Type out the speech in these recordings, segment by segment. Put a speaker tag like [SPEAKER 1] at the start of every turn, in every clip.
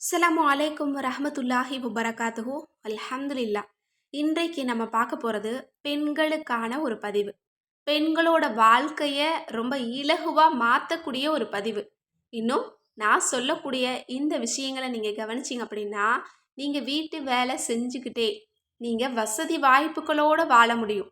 [SPEAKER 1] அஸ்ஸலாமு அலைக்கும் வரஹ்மத்துல்லாஹி வபரகாத்துஹு. அல்ஹம்துலில்லா. இன்றைக்கு நம்ம பார்க்க போகிறது பெண்களுக்கான ஒரு பதிவு. பெண்களோட வாழ்க்கையை ரொம்ப இலகுவாக மாற்றக்கூடிய ஒரு பதிவு. இன்னும் நான் சொல்லக்கூடிய இந்த விஷயங்களை நீங்கள் கவனிச்சிங்க அப்படின்னா நீங்கள் வீட்டு வேலை செஞ்சுக்கிட்டே நீங்கள் வசதி வாய்ப்புகளோடு வாழ முடியும்.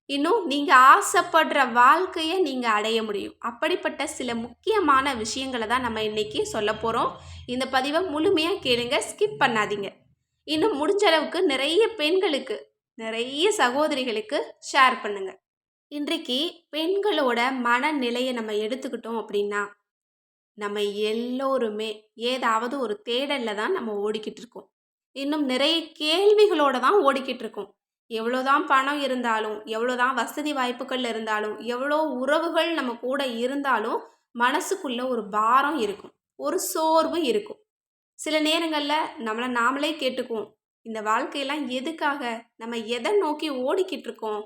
[SPEAKER 1] இன்னும் நீங்க ஆசைப்படுற வாழ்க்கைய நீங்க அடைய முடியும். அப்படிப்பட்ட சில முக்கியமான விஷயங்கள தான் நம்ம இன்னைக்கு சொல்லப் போறோம். இந்த பதிவை முழுமையா கேளுங்க, ஸ்கிப் பண்ணாதீங்க. இன்னும் முடிஞ்ச அளவுக்கு நிறைய பெண்களுக்கு, நிறைய சகோதரிகளுக்கு ஷேர் பண்ணுங்க. இன்றைக்கு பெண்களோட மனநிலையை நம்ம எடுத்துக்கிட்டோம் அப்படின்னா, நம்ம எல்லோருமே ஏதாவது ஒரு தேடல்ல தான் நம்ம ஓடிக்கிட்டு இருக்கோம். இன்னும் நிறைய கேள்விகளோட தான் ஓடிக்கிட்டு இருக்கோம். எவ்வளோதான் பணம் இருந்தாலும், எவ்வளோதான் வசதி வாய்ப்புகள் இருந்தாலும், எவ்வளோ உறவுகள் நம்ம கூட இருந்தாலும், மனசுக்குள்ள ஒரு பாரம் இருக்கும். ஒரு சோர்வு இருக்கும். சில நேரங்கள்ல நம்மள நாமளே கேட்டுக்குவோம். இந்த வாழ்க்கையெல்லாம் எதுக்காக? நம்ம எதை நோக்கி ஓடிக்கிட்டு இருக்கோம்?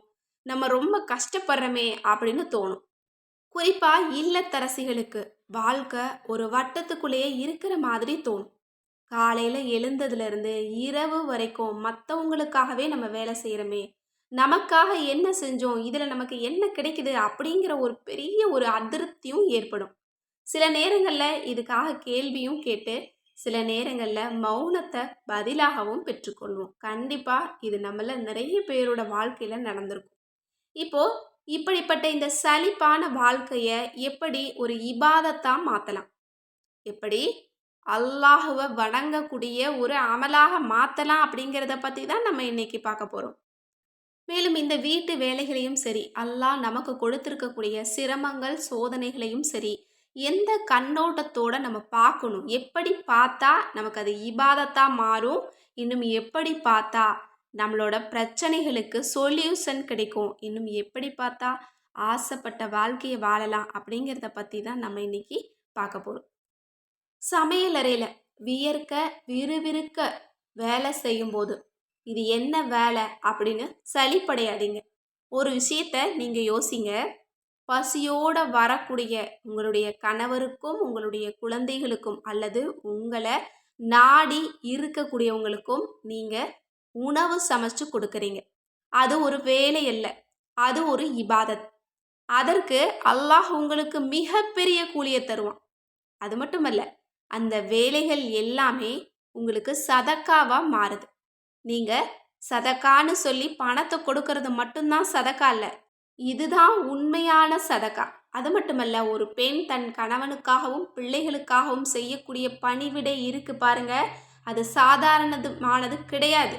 [SPEAKER 1] நம்ம ரொம்ப கஷ்டப்படுறோமே அப்படின்னு தோணும். குறிப்பா இல்லத்தரசிகளுக்கு வாழ்க்கை ஒரு வட்டத்துக்குள்ளேயே இருக்கிற மாதிரி தோணும். காலையில எழுந்ததுலேருந்து இரவு வரைக்கும் மற்றவங்களுக்காகவே நம்ம வேலை செய்கிறோமே, நமக்காக என்ன செஞ்சோம், இதில் நமக்கு என்ன கிடைக்குது அப்படிங்கிற ஒரு பெரிய ஒரு அதிருப்தியும் ஏற்படும். சில நேரங்களில் இதுக்காக கேள்வியும் கேட்டு சில நேரங்களில் மௌனத்தை பதிலாகவும் பெற்றுக்கொள்வோம். கண்டிப்பாக இது நம்மள நிறைய பேரோட வாழ்க்கையில் நடந்திருக்கும். இப்போ இப்படிப்பட்ட இந்த சலிப்பான வாழ்க்கையை எப்படி ஒரு இபாதத்தா மாற்றலாம், எப்படி அல்லாஹுவ வணங்கக்கூடிய ஒரு அமலாக மாற்றலாம் அப்படிங்கிறத பற்றி தான் நம்ம இன்னைக்கு பார்க்க போகிறோம். மேலும் இந்த வீட்டு வேலைகளையும் சரி, அல்லாஹ் நமக்கு கொடுத்திருக்கக்கூடிய சிரமங்கள் சோதனைகளையும் சரி, எந்த கண்ணோட்டத்தோட நம்ம பார்க்கணும், எப்படி பார்த்தா நமக்கு அது இபாதத்தா மாறும், இன்னும் எப்படி பார்த்தா நம்மளோட பிரச்சனைகளுக்கு சொல்யூஷன் கிடைக்கும், இன்னும் எப்படி பார்த்தா ஆசைப்பட்ட வாழ்க்கையை வாழலாம் அப்படிங்கிறத பற்றி தான் நம்ம இன்னைக்கு பார்க்க போகிறோம். சமையலறையில் வியர்க்க விறுவிறுக்க வேலை செய்யும்போது இது என்ன வேலை அப்படின்னு சலிப்படையாதீங்க. ஒரு விஷயத்த நீங்கள் யோசிங்க. பசியோட வரக்கூடிய உங்களுடைய கணவருக்கும் உங்களுடைய குழந்தைகளுக்கும் அல்லது உங்களை நாடி இருக்கக்கூடியவங்களுக்கும் நீங்கள் உணவு சமைச்சு கொடுக்குறீங்க. அது ஒரு வேலை அல்ல, அது ஒரு இபாதத். அதற்கு அல்லாஹ் உங்களுக்கு மிகப்பெரிய கூலியை தருவான். அது மட்டுமல்ல, அந்த வேலைகள் எல்லாமே உங்களுக்கு சதக்காவா மாறுது. நீங்க சதக்கான்னு சொல்லி பணத்தை கொடுக்கறது மட்டும்தான் சதக்கா இல்ல, இதுதான் உண்மையான சதக்கா. அது மட்டுமல்ல, ஒரு பெண் தன் கணவனுக்காகவும் பிள்ளைகளுக்காகவும் செய்யக்கூடிய பணிவிடை இருக்கு பாருங்க, அது சாதாரணமானது கிடையாது.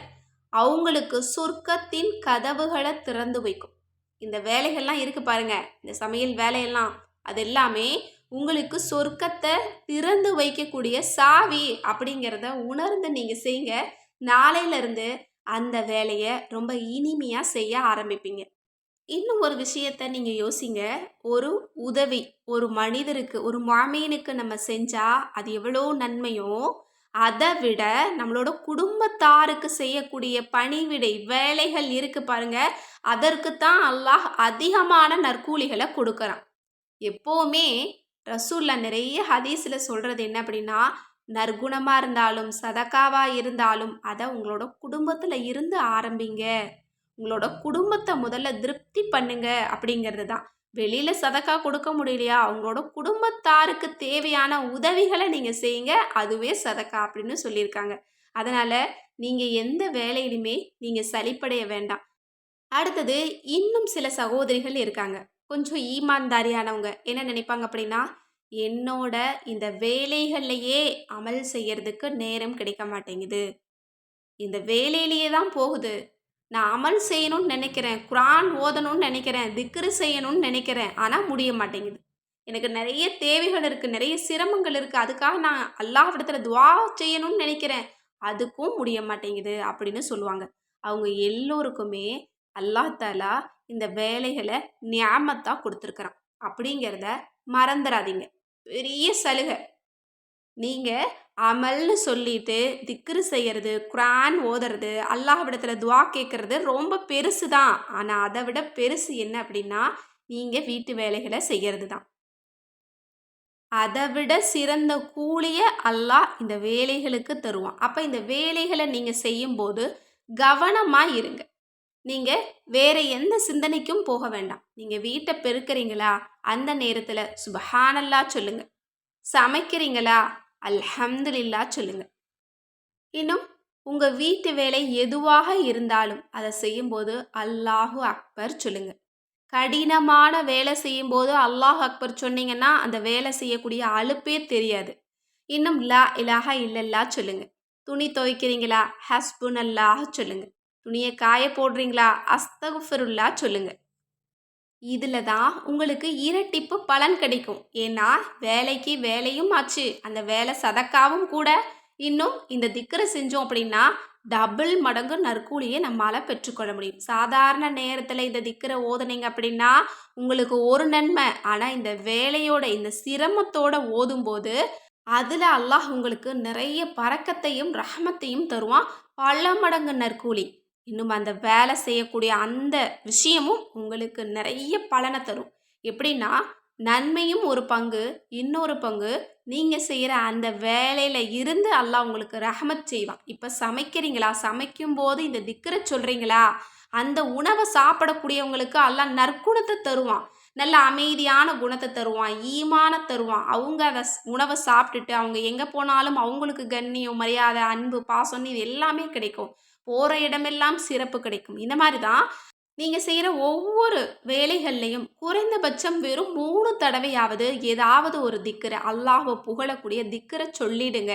[SPEAKER 1] அவங்களுக்கு சொர்க்கத்தின் கதவுகளை திறந்து வைக்கும். இந்த வேலைகள்லாம் இருக்கு பாருங்க, இந்த சமையல் வேலையெல்லாம், அது எல்லாமே உங்களுக்கு சொர்க்கத்தை திறந்து வைக்கக்கூடிய சாவி அப்படிங்கிறத உணர்ந்து நீங்கள் செய்யுங்க. நாளையிலேருந்து அந்த வேலையை ரொம்ப இனிமையாக செய்ய ஆரம்பிப்பீங்க. இன்னும் ஒரு விஷயத்த நீங்கள் யோசிங்க. ஒரு உதவி ஒரு மனிதருக்கு, ஒரு மாமீனுக்கு நம்ம செஞ்சால் அது எவ்வளோ நன்மையோ, அதை விட நம்மளோட குடும்பத்தாருக்கு செய்யக்கூடிய பணிவிடை வேலைகள் இருக்கு பாருங்க, அதற்குத்தான் அல்லாஹ் அதிகமான நற்கூலிகளை கொடுக்குறான். எப்போவுமே ரசூல்லா நிறைய ஹதீஸில் சொல்கிறது என்ன அப்படின்னா, நற்குணமாக இருந்தாலும் சதக்காவாக இருந்தாலும் அதை உங்களோட குடும்பத்தில் இருந்து ஆரம்பிங்க. உங்களோட குடும்பத்தை முதல்ல திருப்தி பண்ணுங்க அப்படிங்கிறது தான். வெளியில் சதக்கா கொடுக்க முடியலையா, உங்களோட குடும்பத்தாருக்கு தேவையான உதவிகளை நீங்கள் செய்யுங்க, அதுவே சதக்கா அப்படின்னு சொல்லியிருக்காங்க. அதனால் நீங்கள் எந்த வேலையிலுமே நீங்கள் சலிப்படைய வேண்டாம். அடுத்தது, இன்னும் சில சகோதரிகள் இருக்காங்க. கொஞ்சம் ஈமான்தாரியானவங்க. என்ன நினைப்பாங்க அப்படின்னா, என்னோட இந்த வேலைகள்லையே அமல் செய்யறதுக்கு நேரம் கிடைக்க மாட்டேங்குது. இந்த வேலையிலேயே தான் போகுது. நான் அமல் செய்யணும்னு நினைக்கிறேன், குரான் ஓதணும்னு நினைக்கிறேன், திக்ரு செய்யணும்னு நினைக்கிறேன். ஆனால் முடிய மாட்டேங்குது. எனக்கு நிறைய தேவைகள் இருக்குது, நிறைய சிரமங்கள் இருக்குது. அதுக்காக நான் அல்லாஹ்விடத்தில் துவா செய்யணும்னு நினைக்கிறேன். அதுக்கும் முடிய மாட்டேங்குது அப்படின்னு சொல்லுவாங்க. அவங்க எல்லோருக்குமே அல்லாஹ் தாலா இந்த வேலைகளை நியாமத்தா கொடுத்துருக்குறான் அப்படிங்கிறத மறந்துடாதீங்க. பெரிய சலுகை. நீங்கள் அமல்னு சொல்லிட்டு திக்ரு செய்கிறது, குரான் ஓதுறது, அல்லாஹ்விடத்தில் துவா கேட்குறது ரொம்ப பெருசு தான். ஆனால் அதை விட பெருசு என்ன அப்படின்னா, நீங்கள் வீட்டு வேலைகளை செய்கிறது தான். அதை விட சிறந்த கூலிய அல்லாஹ் இந்த வேலைகளுக்கு தருவான். அப்ப இந்த வேலைகளை நீங்க செய்யும்போது கவனமா இருங்க. நீங்க வேற எந்த சிந்தனைக்கும் போக வேண்டாம். நீங்க வீட்டை பெருக்கிறீங்களா, அந்த நேரத்துல சுபஹானல்லாஹ் சொல்லுங்க. சமைக்கிறீங்களா, அல்ஹம்துலில்லாஹ் சொல்லுங்க. இன்னும் உங்க வீட்டு வேலை எதுவாக இருந்தாலும் அதை செய்யும்போது அல்லாஹு அக்பர் சொல்லுங்க. கடினமான வேலை செய்யும்போது அல்லாஹ் அக்பர் சொன்னீங்கன்னா அந்த வேலை செய்யக்கூடிய அலுப்பே தெரியாது. இன்னும் லா இலாஹா இல்லல்லா சொல்லுங்க. துணி துவைக்கிறீங்களா, ஹஸ்புனல்லாஹ் சொல்லுங்க. துணியை காய போடுறீங்களா, அஸ்தகுஃபிருல்லா சொல்லுங்க. இதில் தான் உங்களுக்கு இரட்டிப்பு பலன் கிடைக்கும். ஏன்னா வேலைக்கு வேலையும் ஆச்சு, அந்த வேலை சதக்காவும் கூட. இன்னும் இந்த திக்கரை செஞ்சோம் அப்படின்னா டபுள் மடங்கு நற்கூலியை நம்மளால் பெற்றுக்கொள்ள முடியும். சாதாரண நேரத்தில் இந்த திக்கரை ஓதுனீங்க அப்படின்னா உங்களுக்கு ஒரு நன்மை. ஆனால் இந்த வேலையோட இந்த சிரமத்தோட ஓதும்போது அதில் அல்லாஹ் உங்களுக்கு நிறைய பரக்கத்தையும் ரஹமத்தையும் தருவான். பல மடங்கு நற்கூலி. இன்னும் அந்த வேலை செய்யக்கூடிய அந்த விஷயமும் உங்களுக்கு நிறைய பலனை தரும். எப்படின்னா நன்மையும் ஒரு பங்கு, இன்னொரு பங்கு நீங்கள் செய்கிற அந்த வேலையில் இருந்து அல்லாஹ் உங்களுக்கு ரஹமத் செய்வான். இப்போ சமைக்கிறீங்களா, சமைக்கும்போது இந்த திக்கரை சொல்கிறீங்களா, அந்த உணவை சாப்பிடக்கூடியவங்களுக்கு அல்லாஹ் நற்குணத்தை தருவான். நல்ல அமைதியான குணத்தை தருவான், ஈமான தருவான். அவங்க அதை உணவை சாப்பிட்டுட்டு அவங்க எங்கே போனாலும் அவங்களுக்கு கண்ணியம், மரியாதை, அன்பு, பாசம் இது எல்லாமே கிடைக்கும். போகிற இடமெல்லாம் சிறப்பு கிடைக்கும். இந்த மாதிரி தான் நீங்கள் செய்கிற ஒவ்வொரு வேலைகள்லையும் குறைந்தபட்சம் வெறும் 3 தடவையாவது ஏதாவது ஒரு திக்கரை, அல்லாஹ்வை புகழக்கூடிய திக்கரை சொல்லிடுங்க.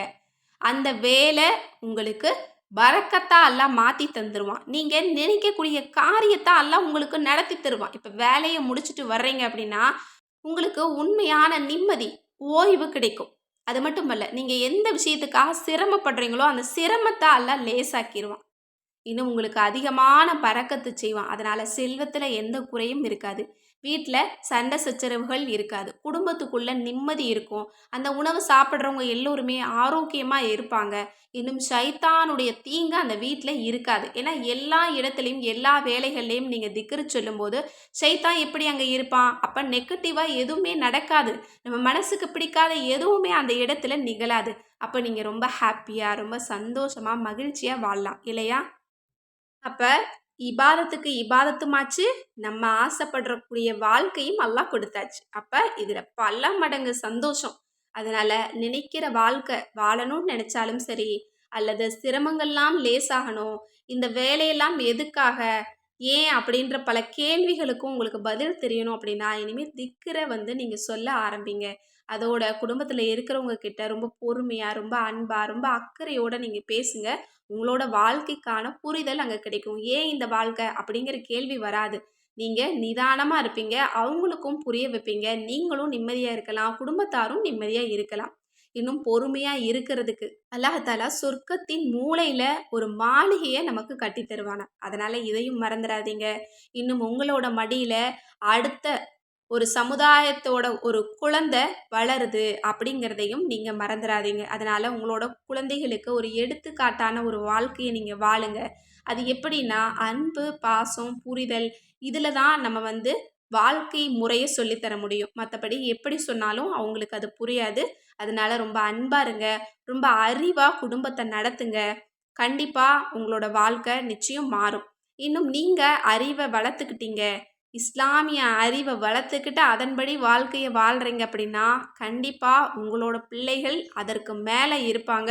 [SPEAKER 1] அந்த வேலை உங்களுக்கு பரக்கத்தா அல்லாஹ் மாற்றி தந்துடுவான். நீங்கள் நினைக்கக்கூடிய காரியத்தை அல்லாஹ் உங்களுக்கு நடத்தி தருவான். இப்போ வேலையை முடிச்சுட்டு வர்றீங்க அப்படின்னா உங்களுக்கு உண்மையான நிம்மதி, ஓய்வு கிடைக்கும். அது மட்டுமல்ல, நீங்கள் எந்த விஷயத்துக்காக சிரமப்படுறீங்களோ அந்த சிரமத்தை அல்லாஹ் லேசாக்கிடுவான். இன்னும் உங்களுக்கு அதிகமான பரக்கத்து செய்வான். அதனால் செல்வத்தில் எந்த குறையும் இருக்காது. வீட்டில் சண்டை சச்சரவுகள் இருக்காது. குடும்பத்துக்குள்ள நிம்மதி இருக்கும். அந்த உணவு சாப்பிட்றவங்க எல்லோருமே ஆரோக்கியமாக இருப்பாங்க. இன்னும் ஷைத்தானுடைய தீங்கு அந்த வீட்டில் இருக்காது. ஏன்னா எல்லா இடத்துலையும் எல்லா வேலைகள்லையும் நீங்கள் திக்ரு சொல்லும்போது ஷைத்தான் எப்படி அங்கே இருப்பான்? அப்போ நெகட்டிவாக எதுவுமே நடக்காது. நம்ம மனசுக்கு பிடிக்காத எதுவுமே அந்த இடத்துல நிகழாது. அப்போ நீங்கள் ரொம்ப ஹாப்பியாக, ரொம்ப சந்தோஷமாக, மகிழ்ச்சியாக வாழலாம் இல்லையா? அப்ப இபாதத்துக்கு இபாதத்துமாச்சு, நம்ம ஆசைப்படக்கூடிய வாழ்க்கையும் அல்லாஹ் கொடுத்தாச்சு. அப்ப இதுல பல மடங்கு சந்தோஷம். அதனால நினைக்கிற வாழ்க்கை வாழணும்னு நினைச்சாலும் சரி, அல்லது சிரமங்கள்லாம் லேசாகணும், இந்த வேலையெல்லாம் எதுக்காக, ஏன் அப்படின்ற பல கேள்விகளுக்கும் உங்களுக்கு பதில் தெரியணும் அப்படின்னா இனிமேல் திக்கரை நீங்க சொல்ல ஆரம்பிங்க. அதோட குடும்பத்துல இருக்கிறவங்க கிட்ட ரொம்ப பொறுமையா, ரொம்ப அன்பா, ரொம்ப அக்கறையோட நீங்க பேசுங்க. உங்களோட வாழ்க்கைக்கான புரிதல் அங்கே கிடைக்கும். ஏன் இந்த வாழ்க்கை அப்படிங்கிற கேள்வி வராது. நீங்கள் நிதானமாக இருப்பீங்க, அவங்களுக்கும் புரிய வைப்பீங்க, நீங்களும் நிம்மதியாக இருக்கலாம், குடும்பத்தாரும் நிம்மதியாக இருக்கலாம். இன்னும் பொறுமையாக இருக்கிறதுக்கு அல்லாஹாலா சொர்க்கத்தின் மூளையில் ஒரு மாளிகையை நமக்கு கட்டி தருவானா. அதனால் இதையும் மறந்துடாதீங்க. இன்னும் உங்களோட மடியில் அடுத்த ஒரு சமுதாயத்தோட ஒரு குழந்தை வளருது அப்படிங்கிறதையும் நீங்கள் மறந்துடாதீங்க. அதனால் உங்களோட குழந்தைகளுக்கு ஒரு எடுத்துக்காட்டான ஒரு வாழ்க்கையை நீங்கள் வாழுங்க. அது எப்படின்னா அன்பு, பாசம், புரிதல் இதில் தான் நம்ம வாழ்க்கை முறையை சொல்லித்தர முடியும். மற்றபடி எப்படி சொன்னாலும் அவங்களுக்கு அது புரியாது. அதனால ரொம்ப அன்பாக இருங்க, ரொம்ப அறிவாக குடும்பத்தை நடத்துங்க. கண்டிப்பாக உங்களோட வாழ்க்கை நிச்சயம் மாறும். இன்னும் நீங்கள் அறிவை வளர்த்துக்கிட்டீங்க, இஸ்லாமிய அறிவை வளர்த்துக்கிட்டு அதன்படி வாழ்க்கையை வாழ்கிறீங்க அப்படின்னா கண்டிப்பாக உங்களோட பிள்ளைகள் அதற்கு மேலே இருப்பாங்க.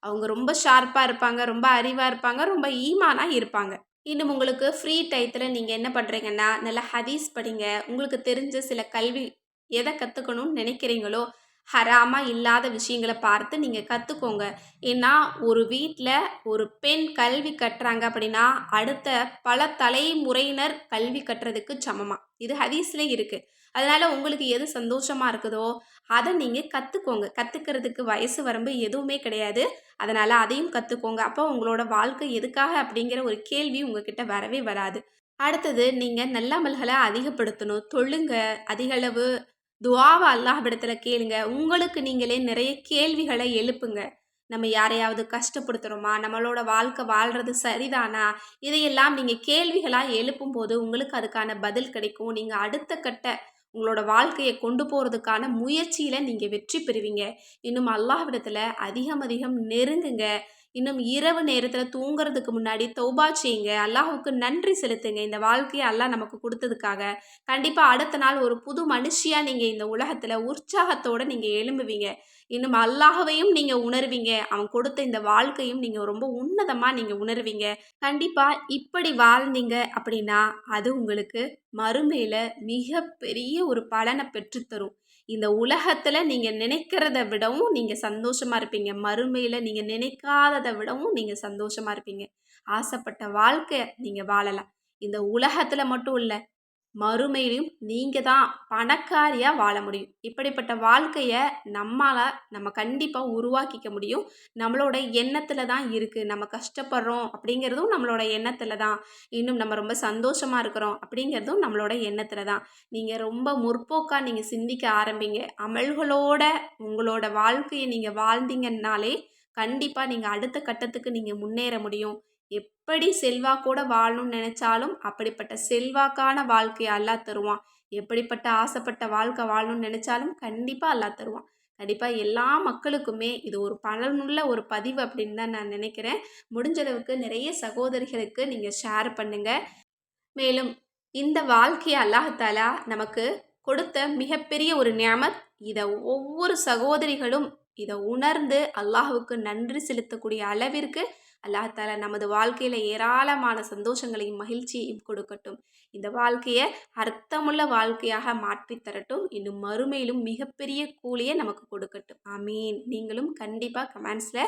[SPEAKER 1] அவங்க ரொம்ப ஷார்ப்பாக இருப்பாங்க, ரொம்ப அறிவாக இருப்பாங்க, ரொம்ப ஈமானாக இருப்பாங்க. இன்னும் உங்களுக்கு ஃப்ரீ டயத்தில் நீங்கள் என்ன பண்ணுறீங்கன்னா நல்லா ஹதீஸ் படிங்க. உங்களுக்கு தெரிஞ்ச சில கல்வி எதை கற்றுக்கணும்னு நினைக்கிறீங்களோ ஹராமாக இல்லாத விஷயங்களை பார்த்து நீங்கள் கற்றுக்கோங்க. ஏன்னா ஒரு வீட்டில் ஒரு பெண் கல்வி கட்டுறாங்க அப்படின்னா அடுத்த பல தலைமுறையினர் கல்வி கட்டுறதுக்கு சமமாக இது ஹதீஸ்லேயே இருக்குது. அதனால் உங்களுக்கு எது சந்தோஷமாக இருக்குதோ அதை நீங்கள் கற்றுக்கோங்க. கற்றுக்கிறதுக்கு வயசு வரம்பு எதுவுமே கிடையாது. அதனால் அதையும் கற்றுக்கோங்க. அப்போ உங்களோட வாழ்க்கை எதுக்காக அப்படிங்கிற ஒரு கேள்வி உங்ககிட்ட வரவே வராது. அடுத்தது நீங்கள் நல்லமல்களை அதிகப்படுத்தணும். தொழுங்க, அதிகளவு துஆவ அல்லாஹ்விடத்துல கேளுங்க. உங்களுக்கு நீங்களே நிறைய கேள்விகளை எழுப்புங்க. நம்ம யாரையாவது கஷ்டப்படுத்துகிறோமா, நம்மளோட வாழ்க்கை வாழ்கிறது சரிதானா, இதையெல்லாம் நீங்கள் கேள்விகளாக எழுப்பும்போது உங்களுக்கு அதுக்கான பதில் கிடைக்கும். நீங்கள் அடுத்த கட்ட உங்களோட வாழ்க்கையை கொண்டு போகிறதுக்கான முயற்சியில் நீங்கள் வெற்றி பெறுவீங்க. இன்னும் அல்லாஹ்விடத்தில் அதிகம் அதிகம் நெருங்குங்க. இன்னும் இரவு நேரத்தில் தூங்குறதுக்கு முன்னாடி தௌபா செய்யுங்க. அல்லாஹ்வுக்கு நன்றி செலுத்துங்க. இந்த வாழ்க்கையை அல்லாஹ் நமக்கு கொடுத்ததுக்காக. கண்டிப்பாக அடுத்த நாள் ஒரு புது மனுஷியாக நீங்கள் இந்த உலகத்தில் உற்சாகத்தோடு நீங்கள் எழும்புவீங்க. இன்னும் அல்லாஹ்வையும் நீங்கள் உணர்வீங்க. அவன் கொடுத்த இந்த வாழ்க்கையும் நீங்கள் ரொம்ப உன்னதமாக நீங்கள் உணர்வீங்க. கண்டிப்பா இப்படி வாழ்ந்தீங்க அப்படின்னா, அது உங்களுக்கு மறுமையில மிகப்பெரிய ஒரு பலன பெற்றுத்தரும். இந்த உலகத்துல நீங்க நினைக்கிறத விடவும் நீங்க சந்தோஷமா இருப்பீங்க. மறுமையில நீங்க நினைக்காதத விடவும் நீங்க சந்தோஷமா இருப்பீங்க. ஆசைப்பட்ட வாழ்க்கை நீங்க வாழலாம். இந்த உலகத்துல மட்டும் இல்ல, மறுமையிலும் நீங்க தான் பணக்காரியா வாழ முடியும். இப்படிப்பட்ட வாழ்க்கைய நம்ம கண்டிப்பா உருவாக்கிக்க முடியும். நம்மளோட எண்ணத்துல தான் இருக்கு. நம்ம கஷ்டப்படுறோம் அப்படிங்கிறதும் நம்மளோட எண்ணத்துல தான். இன்னும் நம்ம ரொம்ப சந்தோஷமா இருக்கிறோம் அப்படிங்கிறதும் நம்மளோட எண்ணத்துல தான். நீங்க ரொம்ப முற்போக்கா நீங்க சிந்திக்க ஆரம்பிங்க. அமல்களோட உங்களோட வாழ்க்கைய நீங்க வாழ்ந்தீங்கன்னாலே, கண்டிப்பா நீங்க அடுத்த கட்டத்துக்கு நீங்க முன்னேற முடியும். எப்படி செல்வாக்கோட வாழணும்னு நினைச்சாலும் அப்படிப்பட்ட செல்வாக்கான வாழ்க்கையை அல்லாஹ் தருவான். எப்படிப்பட்ட ஆசைப்பட்ட வாழ்க்கை வாழணும்னு நினைச்சாலும் கண்டிப்பா அல்லாஹ் தருவான். கண்டிப்பா எல்லா மக்களுக்குமே இது ஒரு பலனுள்ள ஒரு பதிவு அப்படின்னு தான் நான் நினைக்கிறேன். முடிஞ்ச அளவுக்கு நிறைய சகோதரிகளுக்கு நீங்க ஷேர் பண்ணுங்க. மேலும் இந்த வாழ்க்கையை அல்லாஹ் தஆலா நமக்கு கொடுத்த மிகப்பெரிய ஒரு நிஅமத். இதை ஒவ்வொரு சகோதரிகளும் இதை உணர்ந்து அல்லாஹ்வுக்கு நன்றி செலுத்தக்கூடிய அளவிற்கு அல்லாஹ் தஆலா நமது வாழ்க்கையில் ஏராளமான சந்தோஷங்களையும் மகிழ்ச்சியையும் கொடுக்கட்டும். இந்த வாழ்க்கையை அர்த்தமுள்ள வாழ்க்கையாக மாற்றி தரட்டும். இன்னும் மறுமையிலும் மிகப்பெரிய கூலியை நமக்கு கொடுக்கட்டும். ஆமீன். நீங்களும் கண்டிப்பாக கமெண்ட்ஸில்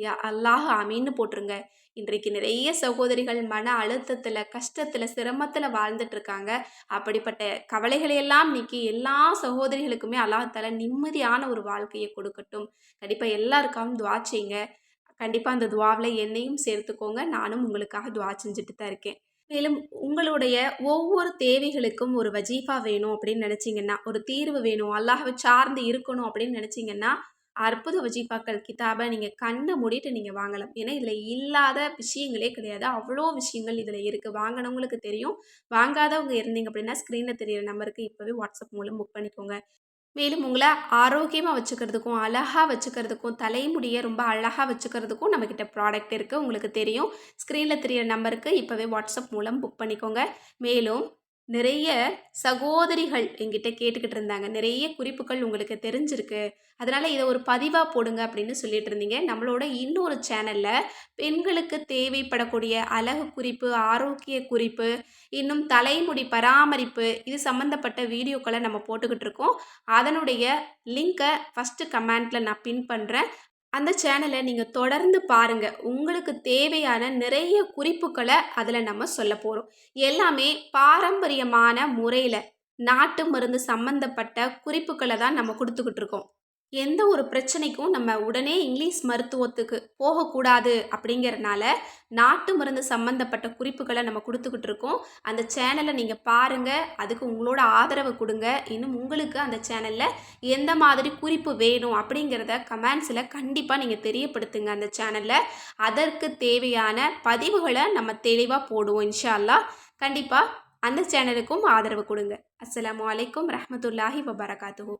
[SPEAKER 1] யா அல்லாஹ் ஆமீன்னு போட்டுருங்க. இன்றைக்கு நிறைய சகோதரிகள் மன அழுத்தத்தில், கஷ்டத்தில், சிரமத்தில் வாழ்ந்துட்டு இருக்காங்க. அப்படிப்பட்ட கவலைகளையெல்லாம் நீக்கி எல்லா சகோதரிகளுக்குமே அல்லாஹ் தஆலா நிம்மதியான ஒரு வாழ்க்கையை கொடுக்கட்டும். கண்டிப்பாக எல்லாருக்காகவும் துஆ செய்யுங்க. கண்டிப்பாக அந்த துஆவில் என்னையும் சேர்த்துக்கோங்க. நானும் உங்களுக்காக துஆ செஞ்சுட்டு தான் இருக்கேன். மேலும் உங்களுடைய ஒவ்வொரு தேவைகளுக்கும் ஒரு வஜீஃபா வேணும் அப்படின்னு நினச்சிங்கன்னா, ஒரு தீர்வு வேணும், அல்லாஹ்வை சார்ந்து இருக்கணும் அப்படின்னு நினச்சிங்கன்னா, அற்புத வஜீஃபாக்கள் கிதாபை நீங்கள் கண்ணை மூடிட்டு நீங்கள் வாங்கலாம். ஏன்னா இதில் இல்லாத விஷயங்களே கிடையாது. அவ்வளோ விஷயங்கள் இதில் இருக்குது. வாங்கினவங்களுக்கு தெரியும். வாங்காதவங்க இருந்தீங்க அப்படின்னா ஸ்க்ரீனில் தெரியிற நம்பருக்கு இப்போவே வாட்ஸ்அப் மூலம் புக் பண்ணிக்கோங்க. மேலும் உங்களை ஆரோக்கியமாக வச்சுக்கிறதுக்கும், அழகா வச்சுக்கிறதுக்கும், தலைமுடியை ரொம்ப அழகாக வச்சுக்கிறதுக்கும் நம்மக்கிட்ட ப்ராடக்ட் இருக்குது. உங்களுக்கு தெரியும். ஸ்க்ரீனில் தெரியிற நம்பருக்கு இப்போவே வாட்ஸ்அப் மூலம் புக் பண்ணிக்கோங்க. மேலும் நிறைய சகோதரிகள் என்கிட்ட கேட்டுக்கிட்டு இருந்தாங்க. நிறைய குறிப்புகள் உங்களுக்கு தெரிஞ்சிருக்கு. அதனால் இதை ஒரு பதிவாக போடுங்க அப்படின்னு சொல்லிட்டு இருந்தீங்க. நம்மளோட இன்னொரு சேனலில் பெண்களுக்கு தேவைப்படக்கூடிய அழகு குறிப்பு, ஆரோக்கிய குறிப்பு, இன்னும் தலைமுடி பராமரிப்பு இது சம்மந்தப்பட்ட வீடியோக்களை நம்ம போட்டுக்கிட்டு இருக்கோம். அதனுடைய லிங்க்கை ஃபஸ்ட்டு கமெண்ட்டில் நான் பின் பண்ணுறேன். அந்த சேனலை நீங்கள் தொடர்ந்து பாருங்கள். உங்களுக்கு தேவையான நிறைய குறிப்புகளை அதில் நம்ம சொல்ல போகிறோம். எல்லாமே பாரம்பரியமான முறையில் நாட்டு மருந்து சம்மந்தப்பட்ட குறிப்புகளை தான் நம்ம கொடுத்துக்கிட்டு இருக்கோம். எந்த ஒரு பிரச்சனைக்கும் நம்ம உடனே இங்கிலீஷ் மருத்துவத்துக்கு போகக்கூடாது அப்படிங்கிறனால நாட்டு மருந்து சம்மந்தப்பட்ட குறிப்புகளை நம்ம கொடுத்துக்கிட்டு இருக்கோம். அந்த சேனலை நீங்கள் பாருங்கள். அதுக்கு உங்களோட ஆதரவை கொடுங்க. இன்னும் உங்களுக்கு அந்த சேனலில் எந்த மாதிரி குறிப்பு வேணும் அப்படிங்கிறத கமெண்ட்ஸில் கண்டிப்பாக நீங்கள் தெரியப்படுத்துங்க அந்த சேனலில். அதற்கு தேவையான பதிவுகளை நம்ம தெளிவாக போடுவோம் இன்ஷா அல்லாஹ். கண்டிப்பாக அந்த சேனலுக்கும் ஆதரவு கொடுங்க. அஸ்ஸலாமு அலைக்கும் ரஹ்மத்துல்லாஹி வபரகாத்துஹு.